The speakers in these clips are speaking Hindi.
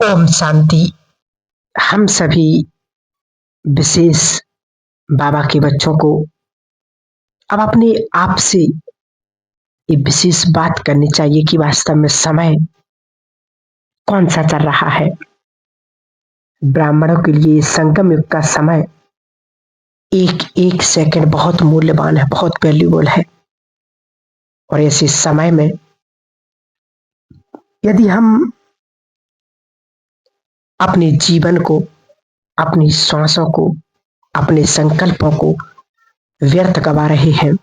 ओम शांति। हम सभी विशेष बाबा के बच्चों को अब अपने आप से ये विशेष बात करनी चाहिए कि वास्तव में समय कौन सा चल रहा है। ब्राह्मणों के लिए संगम युग का समय एक एक सेकंड बहुत मूल्यवान है, बहुत वैल्यूबल है। और ऐसे समय में यदि हम अपने जीवन को, अपनी श्वासों को, अपने संकल्पों को व्यर्थ गवा रहे हैं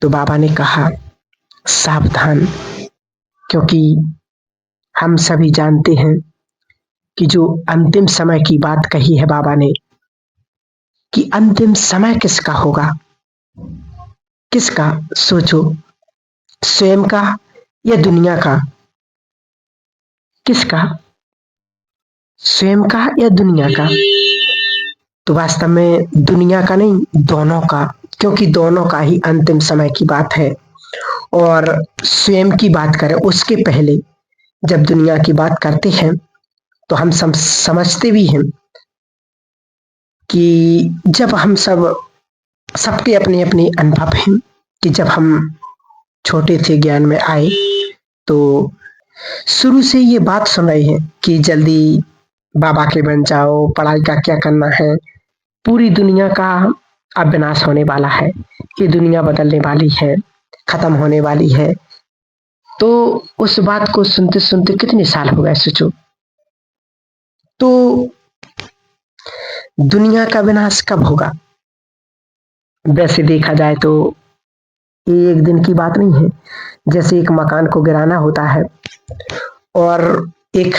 तो बाबा ने कहा सावधान, क्योंकि हम सभी जानते हैं कि जो अंतिम समय की बात कही है बाबा ने कि अंतिम समय किसका होगा, किसका? सोचो, स्वयं का या दुनिया का? किसका? स्वयं का या दुनिया का? तो वास्तव में दुनिया का नहीं, दोनों का, क्योंकि दोनों का ही अंतिम समय की बात है। और स्वयं की बात करें उसके पहले जब दुनिया की बात करते हैं तो हम समझते भी हैं कि जब हम सबके अपने अपने अनुभव हैं कि जब हम छोटे थे, ज्ञान में आए तो शुरू से ये बात सुन रहे हैं कि जल्दी बाबा के बन जाओ, पढ़ाई का क्या करना है, पूरी दुनिया का अब विनाश होने वाला है, ये दुनिया बदलने वाली है, खत्म होने वाली है। तो उस बात को सुनते सुनते कितने साल हो गए सोचो। तो दुनिया का विनाश कब होगा? वैसे देखा जाए तो ये एक दिन की बात नहीं है। जैसे एक मकान को गिराना होता है और एक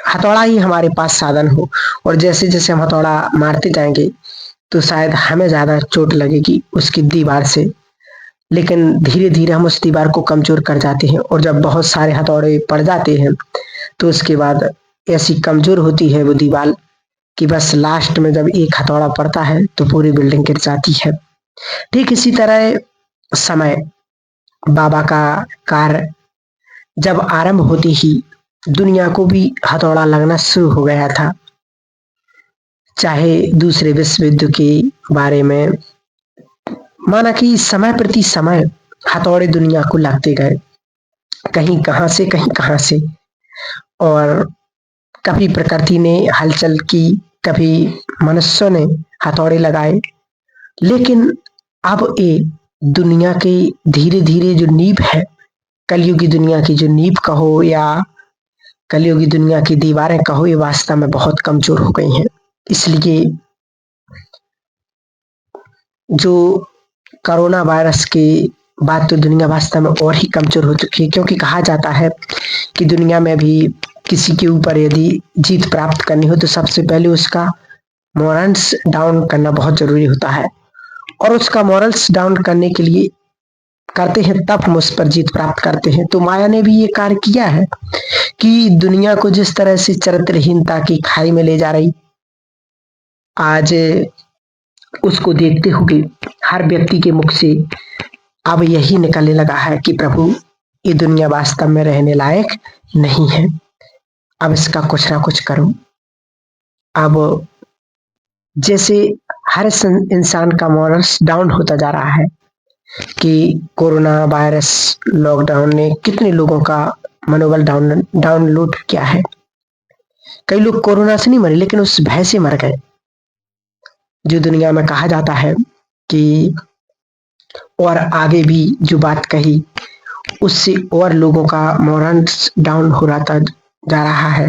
हथौड़ा ही हमारे पास साधन हो, और जैसे जैसे हम हथौड़ा मारते जाएंगे तो शायद हमें ज्यादा चोट लगेगी उसकी दीवार से, लेकिन धीरे धीरे हम उस दीवार को कमजोर कर जाते हैं। और जब बहुत सारे हथौड़े पड़ जाते हैं तो उसके बाद ऐसी कमजोर होती है वो दीवार कि बस लास्ट में जब एक हथौड़ा पड़ता है तो पूरी बिल्डिंग गिर जाती है। ठीक इसी तरह समय, बाबा का कार्य जब आरंभ होते ही दुनिया को भी हथौड़ा लगना शुरू हो गया था। चाहे दूसरे विश्व युद्ध के बारे में माना कि समय प्रति समय हथौड़े दुनिया को लगते गए, कहीं कहां से कहीं कहां से। और कभी प्रकृति ने हलचल की, कभी मनुष्यों ने हथौड़े लगाए, लेकिन अब ये दुनिया की धीरे धीरे जो नींव है, कलयुगी दुनिया की जो नींव कहो या कलयुगी दुनिया की दीवारें कहो, ये वास्तव में बहुत कमजोर हो गई हैं। इसलिए जो कोरोना वायरस के बाद तो दुनिया वास्तव में और ही कमजोर हो चुकी है, क्योंकि कहा जाता है कि दुनिया में भी किसी के ऊपर यदि जीत प्राप्त करनी हो तो सबसे पहले उसका मॉरल्स डाउन करना बहुत जरूरी होता है, और उसका मॉरल्स डाउन करने के लिए करते हैं तब हम उस पर जीत प्राप्त करते हैं। तो माया ने भी ये कार्य किया है कि दुनिया को जिस तरह से चरित्रहीनता की खाई में ले जा रही, आज उसको देखते हुए हर व्यक्ति के मुख से अब यही निकलने लगा है कि प्रभु, ये दुनिया वास्तव में रहने लायक नहीं है, अब इसका कुछ ना कुछ करो। अब जैसे हर इंसान का मॉरल्स डाउन होता जा रहा है कि कोरोना वायरस लॉकडाउन ने कितने लोगों का मनोबल डाउनलोड किया है। कई लोग कोरोना से नहीं मरे लेकिन उस भय से मर गए। जो दुनिया में कहा जाता है कि और आगे भी जो बात कही उससे और लोगों का मॉरल्स डाउन हो रहा जा रहा है।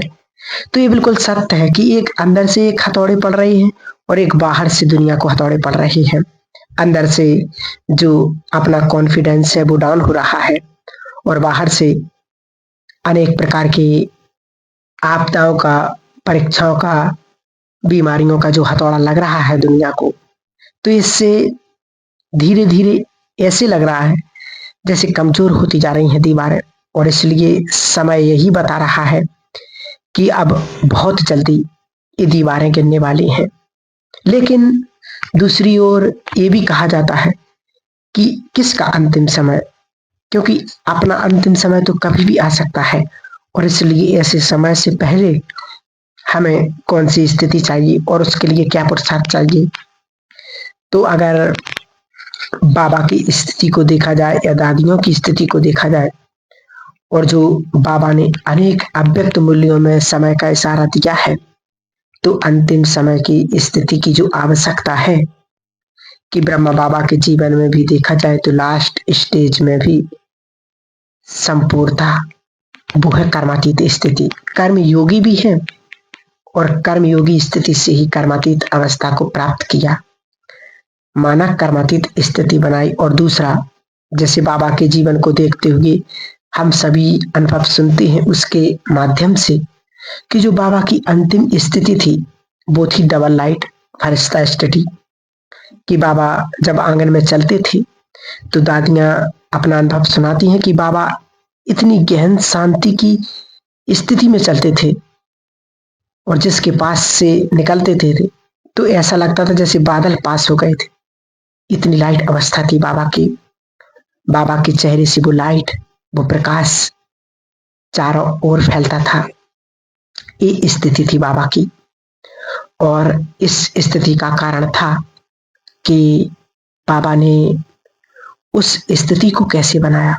तो ये बिल्कुल सत्य है कि एक अंदर से एक हथौड़े पड़ रही है और एक बाहर से दुनिया को हथौड़े पड़ रहे हैं। अंदर से जो अपना कॉन्फिडेंस है वो डाउन हो रहा है, और बाहर से अनेक प्रकार की आपदाओं का, परीक्षाओं का, बीमारियों का जो हथौड़ा लग रहा है दुनिया को, तो इससे धीरे धीरे ऐसे लग रहा है जैसे कमजोर होती जा रही हैं दीवारें। और इसलिए समय यही बता रहा है कि अब बहुत जल्दी ये दीवारें गिरने वाली हैं। लेकिन दूसरी ओर ये भी कहा जाता है कि किसका अंतिम समय, क्योंकि अपना अंतिम समय तो कभी भी आ सकता है और इसलिए ऐसे समय से पहले हमें कौन सी स्थिति चाहिए और उसके लिए क्या पुरुषार्थ चाहिए। तो अगर बाबा की स्थिति को देखा जाए या दादियों की स्थिति को देखा जाए, और जो बाबा ने अनेक अव्यक्त मूल्यों में समय का इशारा दिया है, तो अंतिम समय की स्थिति की जो आवश्यकता है कि ब्रह्मा बाबा के जीवन में भी देखा जाए तो लास्ट स्टेज में भी संपूर्णता वो है कर्मातीत स्थिति। कर्म योगी भी है और कर्म योगी स्थिति से ही कर्मातीत अवस्था को प्राप्त किया, माना कर्मातीत स्थिति बनाई। और दूसरा, जैसे बाबा के जीवन को देखते हुए हम सभी अनुभव सुनते हैं उसके माध्यम से कि जो बाबा की अंतिम स्थिति थी वो थी डबल लाइट फरिश्ता स्टडी। कि बाबा जब आंगन में चलते थे तो दादियां अपना अनुभव सुनाती हैं कि बाबा इतनी गहन शांति की स्थिति में चलते थे और जिसके पास से निकलते थे तो ऐसा लगता था जैसे बादल पास हो गए थे। इतनी लाइट अवस्था थी बाबा की। बाबा के चेहरे से वो लाइट, वो प्रकाश चारों ओर फैलता था। ये स्थिति थी बाबा की। और इस स्थिति का कारण था कि बाबा ने उस स्थिति को कैसे बनाया,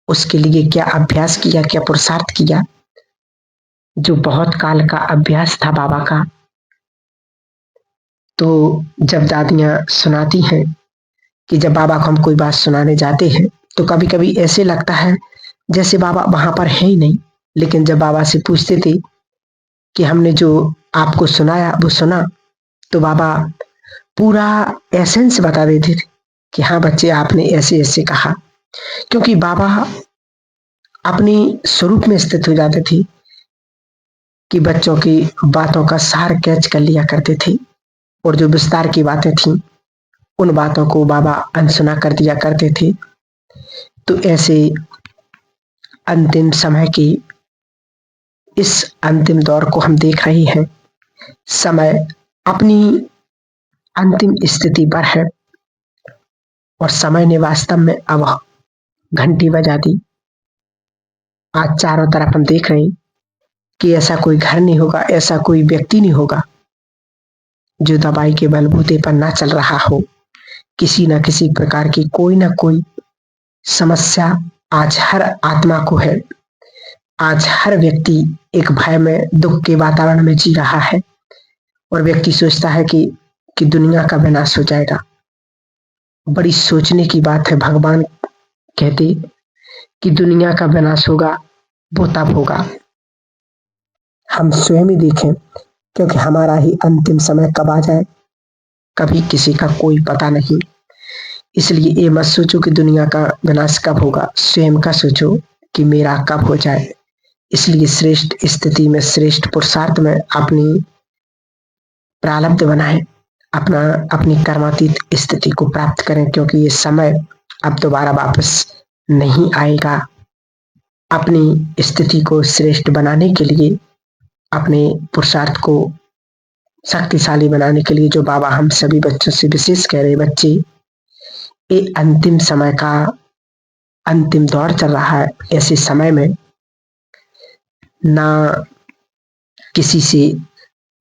उसके लिए क्या अभ्यास किया, क्या पुरुषार्थ किया, जो बहुत काल का अभ्यास था बाबा का। तो जब दादियां सुनाती हैं कि जब बाबा को हम कोई बात सुनाने जाते हैं तो कभी कभी ऐसे लगता है जैसे बाबा वहां पर है ही नहीं, लेकिन जब बाबा से पूछते थे कि हमने जो आपको सुनाया वो सुना, तो बाबा पूरा एसेंस बता देते थे कि हाँ बच्चे आपने ऐसे ऐसे कहा। क्योंकि बाबा अपनी स्वरूप में स्थित हो जाते थे कि बच्चों की बातों का सार कैच कर लिया करते थे और जो विस्तार की बातें थी उन बातों को बाबा अनसुना कर दिया करते थे। तो ऐसे अंतिम समय की इस अंतिम दौर को हम देख रहे हैं। समय अपनी अंतिम स्थिति पर है और समय ने वास्तव में अब घंटी बजा दी। आज चारों तरफ हम देख रहे हैं कि ऐसा कोई घर नहीं होगा, ऐसा कोई व्यक्ति नहीं होगा जो दवाई के बलबूते पर ना चल रहा हो। किसी न किसी प्रकार की कोई ना कोई समस्या आज हर आत्मा को है। आज हर व्यक्ति एक भय में, दुख के वातावरण में जी रहा है और व्यक्ति सोचता है कि दुनिया का विनाश हो जाएगा। बड़ी सोचने की बात है। भगवान कहते कि दुनिया का विनाश होगा वो तब होगा हम स्वयं ही देखें, क्योंकि हमारा ही अंतिम समय कब आ जाए कभी किसी का कोई पता नहीं। इसलिए ये मत सोचो कि दुनिया का विनाश कब होगा, स्वयं का सोचो कि मेरा कब हो जाए। इसलिए श्रेष्ठ स्थिति में, श्रेष्ठ पुरुषार्थ में अपनी प्रारब्ध बनाएं, अपनी कर्मातीत स्थिति को प्राप्त करें, क्योंकि ये समय अब दोबारा वापस नहीं आएगा। अपनी स्थिति को श्रेष्ठ बनाने के लिए, अपने पुरुषार्थ को शक्तिशाली बनाने के लिए जो बाबा हम सभी बच्चों से विशेष कह रहे, बच्चे ये अंतिम समय का अंतिम दौर चल रहा है। ऐसे समय में ना किसी से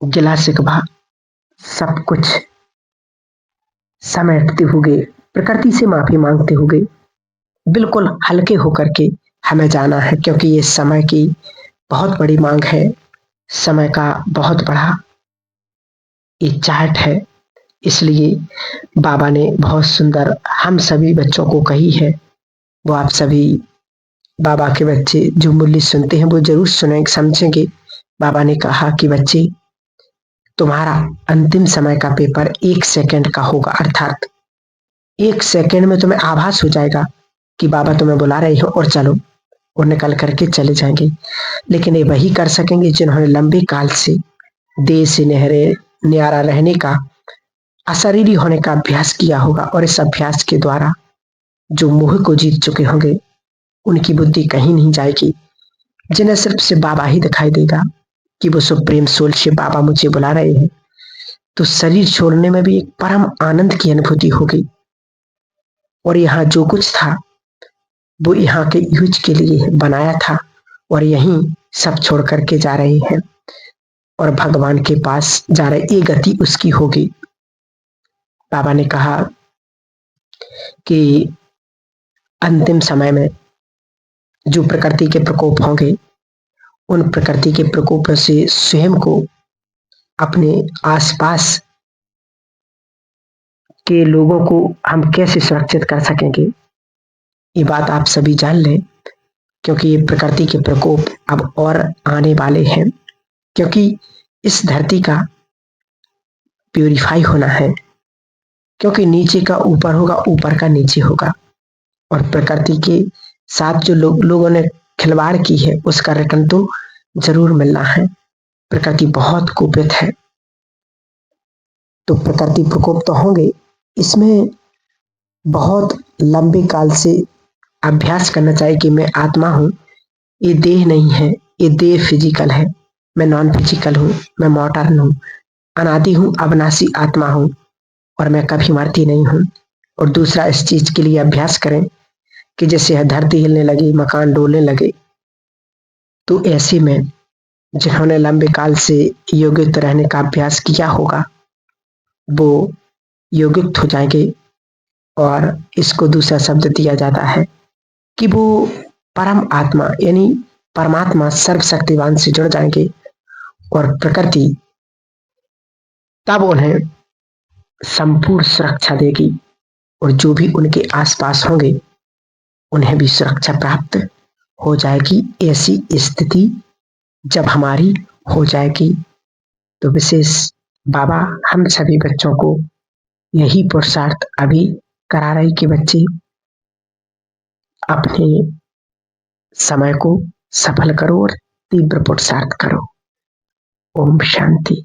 गिला शिकवा, सब कुछ समेटते हुए, प्रकृति से माफी मांगते हुए बिल्कुल हल्के होकर के हमें जाना है, क्योंकि ये समय की बहुत बड़ी मांग है। समय का बहुत बड़ा ये चार्ट है। इसलिए बाबा ने बहुत सुंदर हम सभी बच्चों को कही है। वो आप सभी बाबा के बच्चे जो मूल्य सुनते हैं वो जरूर सुने, समझेंगे। बाबा ने कहा कि बच्चे तुम्हारा अंतिम समय का पेपर 1 सेकंड का होगा, अर्थात 1 सेकंड में तुम्हें आभास हो जाएगा कि बाबा तुम्हें बुला रहे हो और चलो, और निकल करके चले जाएंगे। लेकिन ये वही कर सकेंगे जिन्होंने लंबे काल से देह से न्यारा रहने का, अशरीरी होने का अभ्यास किया होगा, और इस अभ्यास के द्वारा जो मोह को जीत चुके होंगे उनकी बुद्धि कहीं नहीं जाएगी। जिन्हें सिर्फ से बाबा ही दिखाई देगा कि वो सुप्रीम सोल से बाबा मुझे बुला रहे हैं, तो शरीर छोड़ने में भी एक परम आनंद की अनुभूति होगी। और यहाँ जो कुछ था वो यहाँ के यूज के लिए बनाया था और यहीं सब छोड़ करके जा रहे हैं और भगवान के पास जा रहे, ये गति उसकी होगी। बाबा ने कहा कि अंतिम समय में जो प्रकृति के प्रकोप होंगे, उन प्रकृति के प्रकोप से स्वयं को, अपने आसपास के लोगों को हम कैसे सुरक्षित कर सकेंगे, ये बात आप सभी जान लें, क्योंकि ये प्रकृति के प्रकोप अब और आने वाले हैं। क्योंकि इस धरती का प्यूरिफाई होना है, क्योंकि नीचे का ऊपर होगा, ऊपर का नीचे होगा, और प्रकृति के साथ जो लोगों ने खिलवाड़ की है उसका रिटर्न तो जरूर मिलना है। प्रकृति बहुत कुपित है, तो प्रकृति प्रकोप तो होंगे। इसमें बहुत लंबे काल से अभ्यास करना चाहिए कि मैं आत्मा हूँ, ये देह नहीं है, ये देह फिजिकल है, मैं नॉन फिजिकल हूँ, मैं मॉडर्न हूँ, अनादि हूँ, अविनाशी आत्मा हूँ, और मैं कभी मरती नहीं हूँ। और दूसरा, इस चीज के लिए अभ्यास करें कि जैसे धरती हिलने लगी, मकान डोलने लगे, तो ऐसे में जिन्होंने लंबे काल से योगित रहने का अभ्यास किया होगा वो योगित हो जाएंगे। और इसको दूसरा शब्द दिया जाता है कि वो परम आत्मा यानी परमात्मा सर्वशक्तिवान से जुड़ जाएंगे, और प्रकृति तब उन्हें संपूर्ण सुरक्षा देगी, और जो भी उनके आसपास होंगे उन्हें भी सुरक्षा प्राप्त हो जाएगी। ऐसी स्थिति जब हमारी हो जाएगी तो विशेष बाबा हम सभी बच्चों को यही पुरुषार्थ अभी करा रहे कि बच्चे अपने समय को सफल करो और तीव्र पुरुषार्थ करो। ओम शांति।